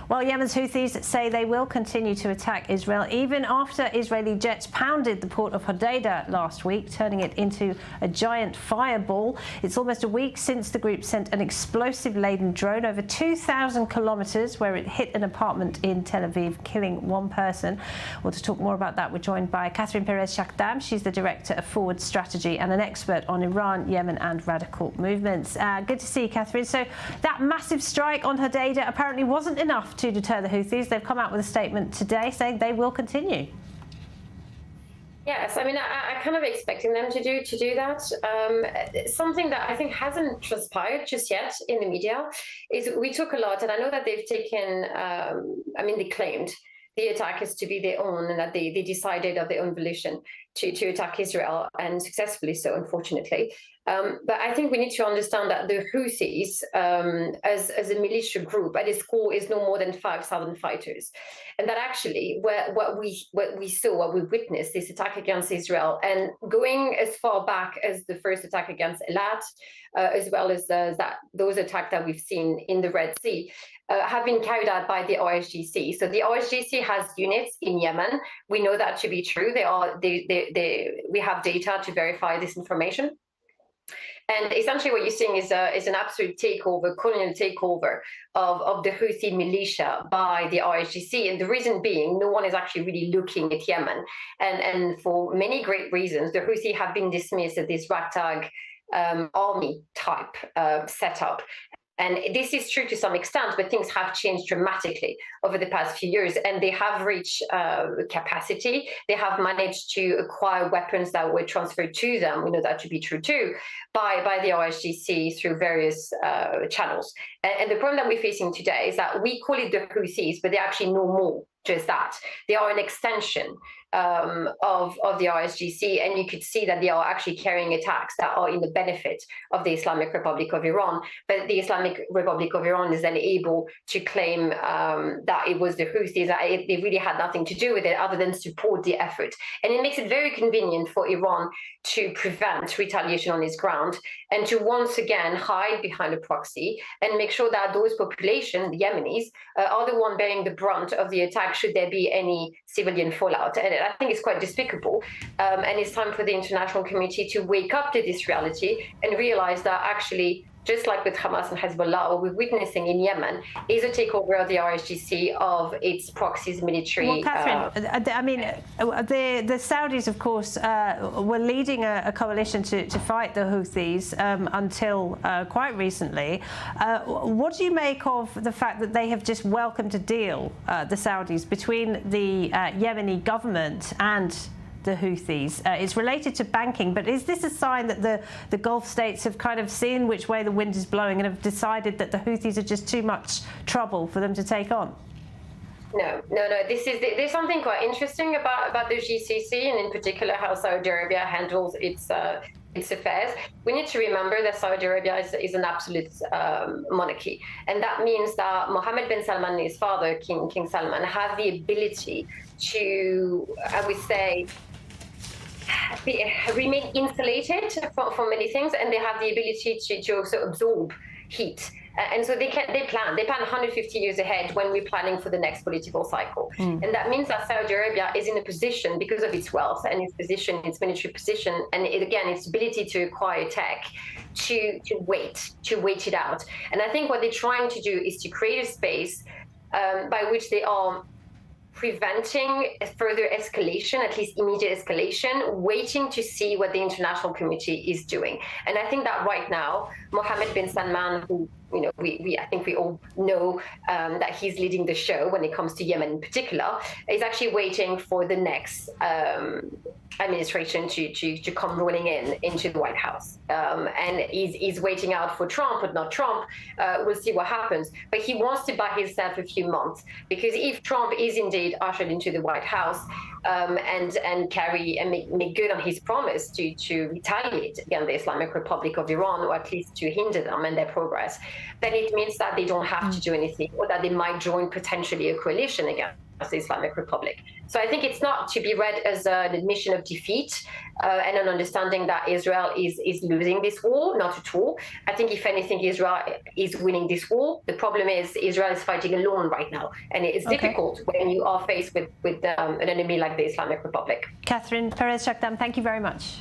Well, Yemen's Houthis say they will continue to attack Israel even after Israeli jets pounded the port of Hodeidah last week, turning it into a giant fireball. It's almost a week since the group sent an explosive-laden drone over 2,000 kilometers, where it hit an apartment in Tel Aviv, killing one person. Well, to talk more about that, we're joined by Catherine Perez-Shakdam. She's the Director of Forward Strategy and an expert on Iran, Yemen and radical movements. Good to see you, Catherine. So that massive strike on Hodeidah apparently wasn't enough to deter the Houthis. They've come out with a statement today saying they will continue. Yes, I mean, I kind of expecting them to do that. Something that I think hasn't transpired just yet in the media is we talk a lot, and I know that they've taken, I mean, they claimed the attackers to be their own, and that they decided of their own volition to attack Israel, and successfully so, unfortunately. But I think we need to understand that the Houthis, as a militia group, at its core is no more than 5,000 fighters, and that actually what we witnessed, this attack against Israel, and going as far back as the first attack against Eilat, as well as those attacks that we've seen in the Red Sea, have been carried out by the OSGC. So the OSGC has units in Yemen. We know that to be true. We have data to verify this information. And essentially what you're seeing is an absolute takeover, colonial takeover of the Houthi militia by the OSGC. And the reason being, no one is actually really looking at Yemen. And for many great reasons, the Houthi have been dismissed as this ragtag army type setup. And this is true to some extent, but things have changed dramatically over the past few years, and they have reached capacity. They have managed to acquire weapons that were transferred to them. We know that to be true too, by the OSGC through various channels. And the problem that we're facing today is that we call it the Houthis, but they're actually no more just that. They are an extension of the OSGC, and you could see that they are actually carrying attacks that are in the benefit of the Islamic Republic of Iran. But the Islamic Republic of Iran is then able to claim that it was the Houthis, that they really had nothing to do with it other than support the effort. And it makes it very convenient for Iran to prevent retaliation on its ground and to once again hide behind a proxy and make sure that those populations, the Yemenis, are the one bearing the brunt of the attack should there be any civilian fallout. And I think it's quite despicable. And it's time for the international community to wake up to this reality and realize that actually, just like with Hamas and Hezbollah, what we're witnessing in Yemen is a takeover of the RSGC of its proxies military. Well, Catherine, I mean, the Saudis, of course, were leading a coalition to fight the Houthis until quite recently. What do you make of the fact that they have just welcomed a deal, the Saudis, between the Yemeni government and the Houthis? It's related to banking, but is this a sign that the Gulf states have kind of seen which way the wind is blowing and have decided that the Houthis are just too much trouble for them to take on? No. There's something quite interesting about the GCC, and in particular how Saudi Arabia handles its affairs. We need to remember that Saudi Arabia is an absolute monarchy, and that means that Mohammed bin Salman and his father, King Salman, have the ability to, I would say, remain insulated from many things, and they have the ability to also absorb heat. And so they plan 150 years ahead when we're planning for the next political cycle. And that means that Saudi Arabia is in a position, because of its wealth and its position, its military position, and its ability to acquire tech, to wait it out. And I think what they're trying to do is to create a space by which they are preventing further escalation, at least immediate escalation, waiting to see what the international community is doing. And I think that right now, Mohammed bin Salman, who I think we all know that he's leading the show when it comes to Yemen in particular, is actually waiting for the next administration to come rolling into the White House. And he's waiting out for Trump, but not Trump. We'll see what happens. But he wants to buy himself a few months, because if Trump is indeed ushered into the White House and carry and make good on his promise to retaliate against the Islamic Republic of Iran, or at least to hinder them and their progress, then it means that they don't have to do anything, or that they might join potentially a coalition against the Islamic Republic. So I think it's not to be read as an admission of defeat and an understanding that Israel is losing this war, not at all. I think if anything, Israel is winning this war. The problem is Israel is fighting alone right now, and it is difficult when you are faced with an enemy like the Islamic Republic. Catherine Perez-Shakdam, thank you very much.